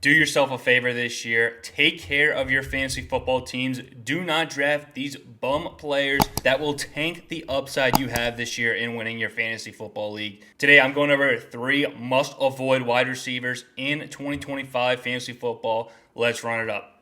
Do yourself a favor this year. Take care of your fantasy football teams. Do not draft these bum players that will tank the upside you have this year in winning your fantasy football league. Today, I'm going over 3 must-avoid wide receivers in 2025 fantasy football. Let's run it up.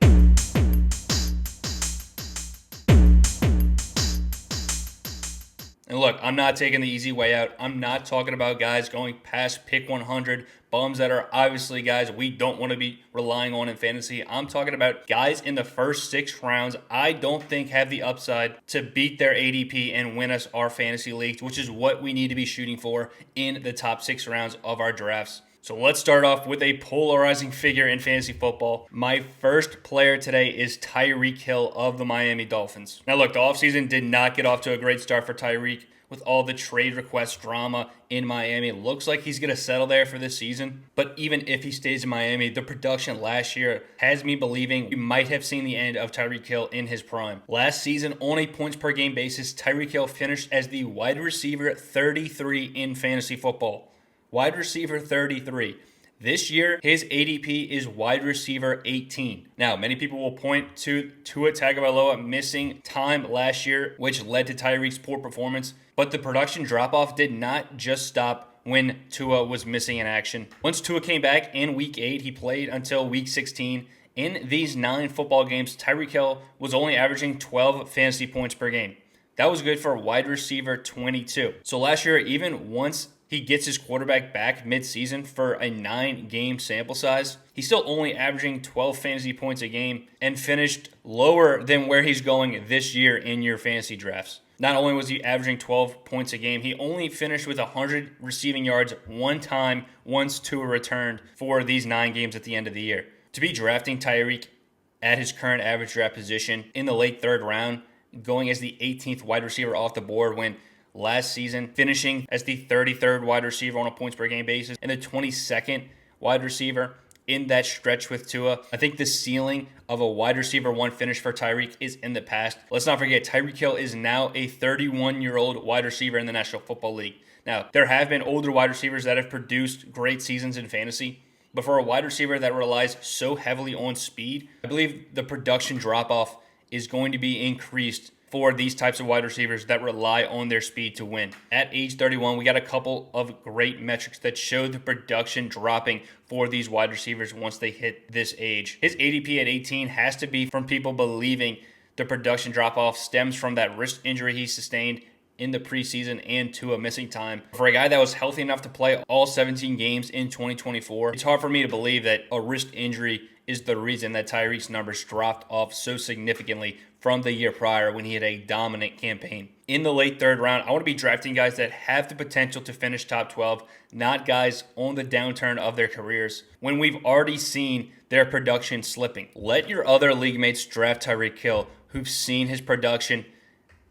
And look, I'm not taking the easy way out. I'm not talking about guys going past pick 100, bums that are obviously guys we don't want to be relying on in fantasy. I'm talking about guys in the first 6 rounds I don't think have the upside to beat their ADP and win us our fantasy leagues, which is what we need to be shooting for in the top 6 rounds of our drafts. So let's start off with a polarizing figure in fantasy football. My first player today is Tyreek Hill of the Miami Dolphins. Now look, the offseason did not get off to a great start for Tyreek with all the trade request drama in Miami. It looks like he's going to settle there for this season. But even if he stays in Miami, the production last year has me believing we might have seen the end of Tyreek Hill in his prime. Last season, on a points per game basis, Tyreek Hill finished as the wide receiver 33 in fantasy football. Wide receiver 33. This year, his ADP is wide receiver 18. Now, many people will point to Tua Tagovailoa missing time last year, which led to Tyreek's poor performance. But the production drop-off did not just stop when Tua was missing in action. Once Tua came back in Week 8, he played until Week 16. In these 9 football games, Tyreek Hill was only averaging 12 fantasy points per game. That was good for wide receiver 22. So last year, even once he gets his quarterback back mid-season for a 9-game sample size, he's still only averaging 12 fantasy points a game and finished lower than where he's going this year in your fantasy drafts. Not only was he averaging 12 points a game, he only finished with 100 receiving yards one time once Tua returned for these 9 games at the end of the year. To be drafting Tyreek at his current average draft position in the late 3rd round, going as the 18th wide receiver off the board when last season finishing as the 33rd wide receiver on a points per game basis and the 22nd wide receiver in that stretch with Tua. I think the ceiling of a wide receiver 1 finish for Tyreek is in the past. Let's not forget, Tyreek Hill is now a 31-year-old wide receiver in the National Football League. Now, there have been older wide receivers that have produced great seasons in fantasy, but for a wide receiver that relies so heavily on speed, I believe the production drop-off is going to be increased for these types of wide receivers that rely on their speed to win. At age 31, we got a couple of great metrics that show the production dropping for these wide receivers once they hit this age. His ADP at 18 has to be from people believing the production drop-off stems from that wrist injury he sustained in the preseason and Tua missing time. For a guy that was healthy enough to play all 17 games in 2024, it's hard for me to believe that a wrist injury is the reason that Tyreek's numbers dropped off so significantly from the year prior when he had a dominant campaign. In the late 3rd round, I want to be drafting guys that have the potential to finish top 12, not guys on the downturn of their careers when we've already seen their production slipping. Let your other league mates draft Tyreek Hill, who've seen his production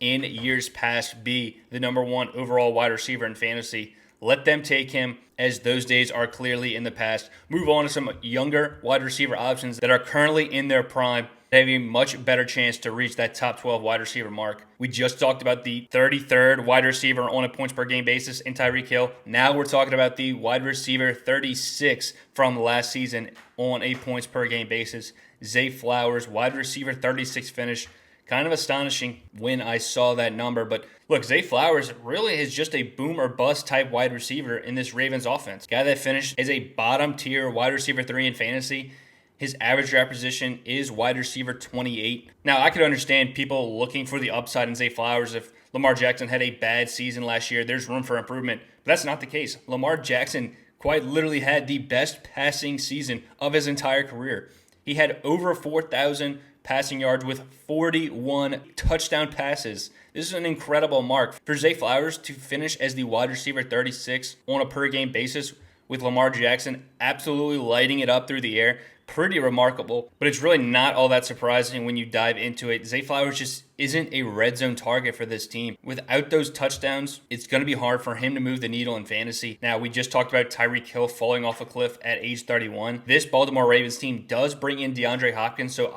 in years past be the number 1 overall wide receiver in fantasy. Let them take him, as those days are clearly in the past. Move on to some younger wide receiver options that are currently in their prime. They have a much better chance to reach that top 12 wide receiver mark. We just talked about the 33rd wide receiver on a points per game basis in Tyreek Hill. Now we're talking about the wide receiver 36 from last season on a points per game basis. Zay Flowers, wide receiver 36 finish. Kind of astonishing when I saw that number. But look, Zay Flowers really is just a boom or bust type wide receiver in this Ravens offense. Guy that finished as a bottom tier wide receiver 3 in fantasy. His average draft position is wide receiver 28. Now, I could understand people looking for the upside in Zay Flowers. If Lamar Jackson had a bad season last year, there's room for improvement. But that's not the case. Lamar Jackson quite literally had the best passing season of his entire career. He had over 4,000 passing yards with 41 touchdown passes. This is an incredible mark. For Zay Flowers to finish as the wide receiver 36 on a per game basis with Lamar Jackson absolutely lighting it up through the air, pretty remarkable. But it's really not all that surprising when you dive into it. Zay Flowers just isn't a red zone target for this team. Without those touchdowns, it's going to be hard for him to move the needle in fantasy. Now, we just talked about Tyreek Hill falling off a cliff at age 31. This Baltimore Ravens team does bring in DeAndre Hopkins, so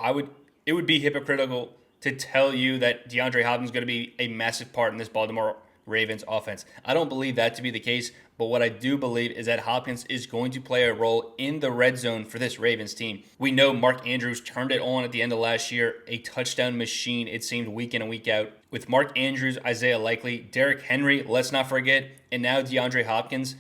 it would be hypocritical to tell you that DeAndre Hopkins is going to be a massive part in this Baltimore Ravens offense. I don't believe that to be the case, but what I do believe is that Hopkins is going to play a role in the red zone for this Ravens team. We know Mark Andrews turned it on at the end of last year, a touchdown machine, it seemed, week in and week out. With Mark Andrews, Isaiah Likely, Derrick Henry, let's not forget, and now DeAndre Hopkins,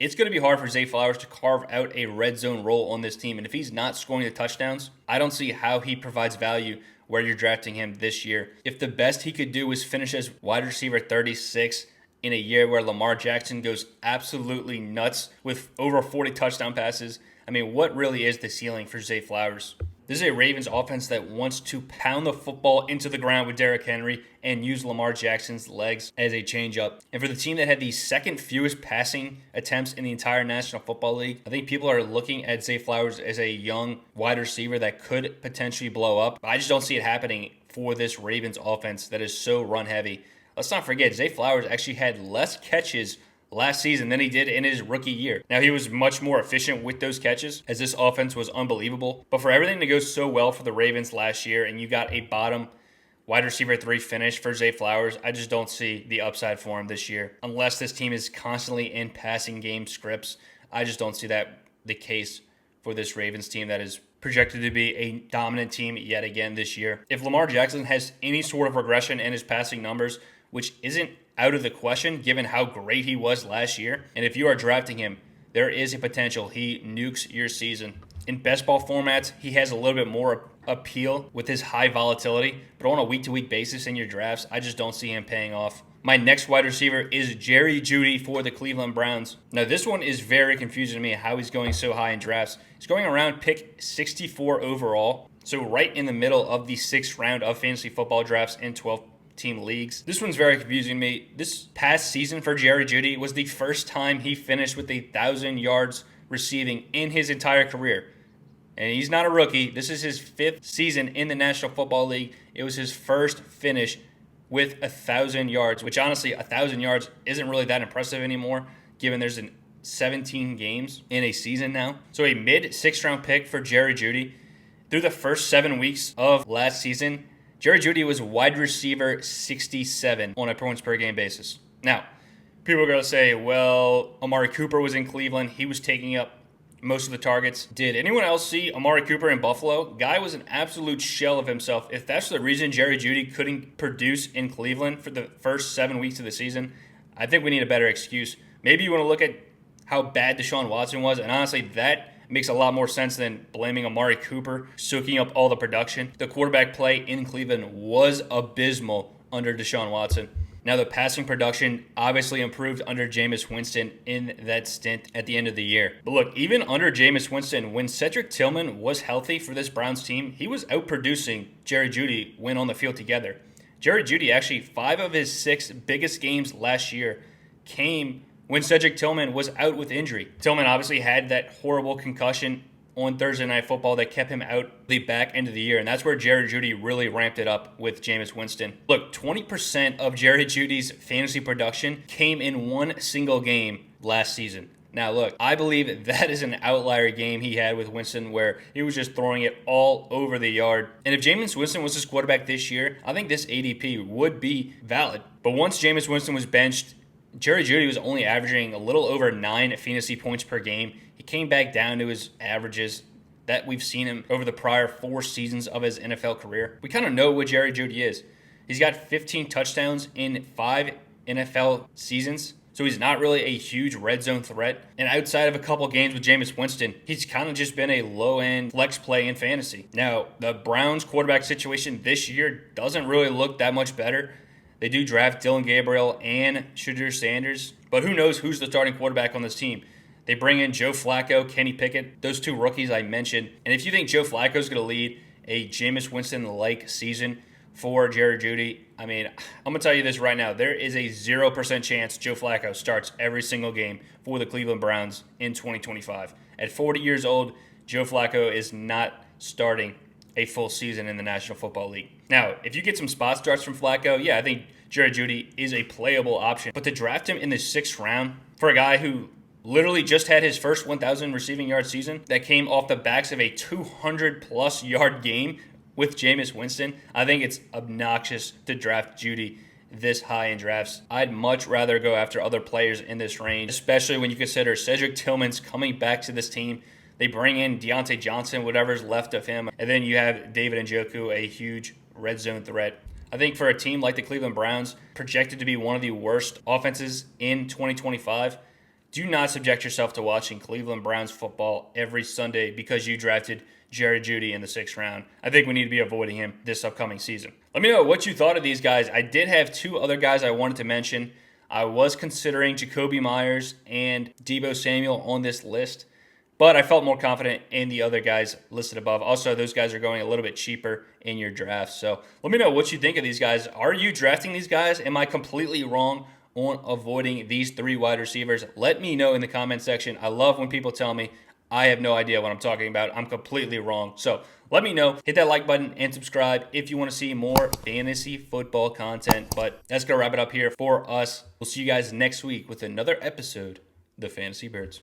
it's going to be hard for Zay Flowers to carve out a red zone role on this team. And if he's not scoring the touchdowns, I don't see how he provides value where you're drafting him this year. If the best he could do was finish as wide receiver 36 in a year where Lamar Jackson goes absolutely nuts with over 40 touchdown passes, I mean, what really is the ceiling for Zay Flowers? This is a Ravens offense that wants to pound the football into the ground with Derrick Henry and use Lamar Jackson's legs as a changeup. And for the team that had the second fewest passing attempts in the entire National Football League, I think people are looking at Zay Flowers as a young wide receiver that could potentially blow up. I just don't see it happening for this Ravens offense that is so run heavy. Let's not forget, Zay Flowers actually had less catches last season than he did in his rookie year. Now, he was much more efficient with those catches as this offense was unbelievable. But for everything to go so well for the Ravens last year and you got a bottom wide receiver 3 finish for Zay Flowers, I just don't see the upside for him this year. Unless this team is constantly in passing game scripts, I just don't see that the case for this Ravens team that is projected to be a dominant team yet again this year. If Lamar Jackson has any sort of regression in his passing numbers, which isn't out of the question given how great he was last year, and if you are drafting him, there is a potential he nukes your season. In best ball formats, he has a little bit more appeal with his high volatility, but on a week-to-week basis in your drafts, I just don't see him paying off. My next wide receiver is Jerry Jeudy for the Cleveland Browns. Now, this one is very confusing to me how he's going so high in drafts. He's going around pick 64 overall, so right in the middle of the 6th round of fantasy football drafts in 12-team leagues. This one's very confusing to me. This past season for Jerry Jeudy was the first time he finished with 1,000 yards receiving in his entire career. And he's not a rookie. This is his 5th season in the National Football League. It was his first finish with 1,000 yards, which honestly, 1,000 yards isn't really that impressive anymore, given there's 17 games in a season now. So a mid-6th round pick for Jerry Jeudy. Through the first 7 weeks of last season, Jerry Jeudy was wide receiver 67 on a points per game basis. Now, people are going to say, well, Amari Cooper was in Cleveland. He was taking up most of the targets. Did anyone else see Amari Cooper in Buffalo? Guy was an absolute shell of himself. If that's the reason Jerry Jeudy couldn't produce in Cleveland for the first 7 weeks of the season, I think we need a better excuse. Maybe you want to look at how bad Deshaun Watson was, and honestly, that makes a lot more sense than blaming Amari Cooper, soaking up all the production. The quarterback play in Cleveland was abysmal under Deshaun Watson. Now, the passing production obviously improved under Jameis Winston in that stint at the end of the year. But look, even under Jameis Winston, when Cedric Tillman was healthy for this Browns team, he was outproducing Jerry Jeudy when on the field together. Jerry Jeudy, actually, 5 of his 6 biggest games last year came when Cedric Tillman was out with injury. Tillman obviously had that horrible concussion on Thursday Night Football that kept him out the back end of the year, and that's where Jerry Jeudy really ramped it up with Jameis Winston. Look, 20% of Jerry Jeudy's fantasy production came in one single game last season. Now, look, I believe that is an outlier game he had with Winston where he was just throwing it all over the yard. And if Jameis Winston was his quarterback this year, I think this ADP would be valid. But once Jameis Winston was benched, Jerry Jeudy was only averaging a little over 9 fantasy points per game. He came back down to his averages that we've seen him over the prior 4 seasons of his NFL career. We kind of know what Jerry Jeudy is. He's got 15 touchdowns in 5 NFL seasons, so he's not really a huge red zone threat. And outside of a couple games with Jameis Winston, he's kind of just been a low-end flex play in fantasy. Now, the Browns quarterback situation this year doesn't really look that much better. They do draft Dylan Gabriel and Shedeur Sanders, but who knows who's the starting quarterback on this team. They bring in Joe Flacco, Kenny Pickett, those 2 rookies I mentioned. And if you think Joe Flacco is going to lead a Jameis Winston-like season for Jerry Jeudy, I mean, I'm going to tell you this right now. There is a 0% chance Joe Flacco starts every single game for the Cleveland Browns in 2025. At 40 years old, Joe Flacco is not starting a full season in the National Football League. Now, if you get some spot starts from Flacco, yeah, I think Jerry Jeudy is a playable option. But to draft him in the 6th round for a guy who literally just had his first 1,000 receiving yard season that came off the backs of a 200-plus yard game with Jameis Winston, I think it's obnoxious to draft Jeudy this high in drafts. I'd much rather go after other players in this range, especially when you consider Cedric Tillman's coming back to this team. They bring in Deontay Johnson, whatever's left of him, and then you have David Njoku, a huge red zone threat. I think for a team like the Cleveland Browns, projected to be one of the worst offenses in 2025, do not subject yourself to watching Cleveland Browns football every Sunday because you drafted Jeudy in the 6th round. I think we need to be avoiding him this upcoming season. Let me know what you thought of these guys. I did have 2 other guys I wanted to mention. I was considering Jacoby Myers and Deebo Samuel on this list, but I felt more confident in the other guys listed above. Also, those guys are going a little bit cheaper in your draft. So let me know what you think of these guys. Are you drafting these guys? Am I completely wrong on avoiding these 3 wide receivers? Let me know in the comment section. I love when people tell me I have no idea what I'm talking about. I'm completely wrong. So let me know. Hit that like button and subscribe if you want to see more fantasy football content. But that's going to wrap it up here for us. We'll see you guys next week with another episode of the Fantasy Birds.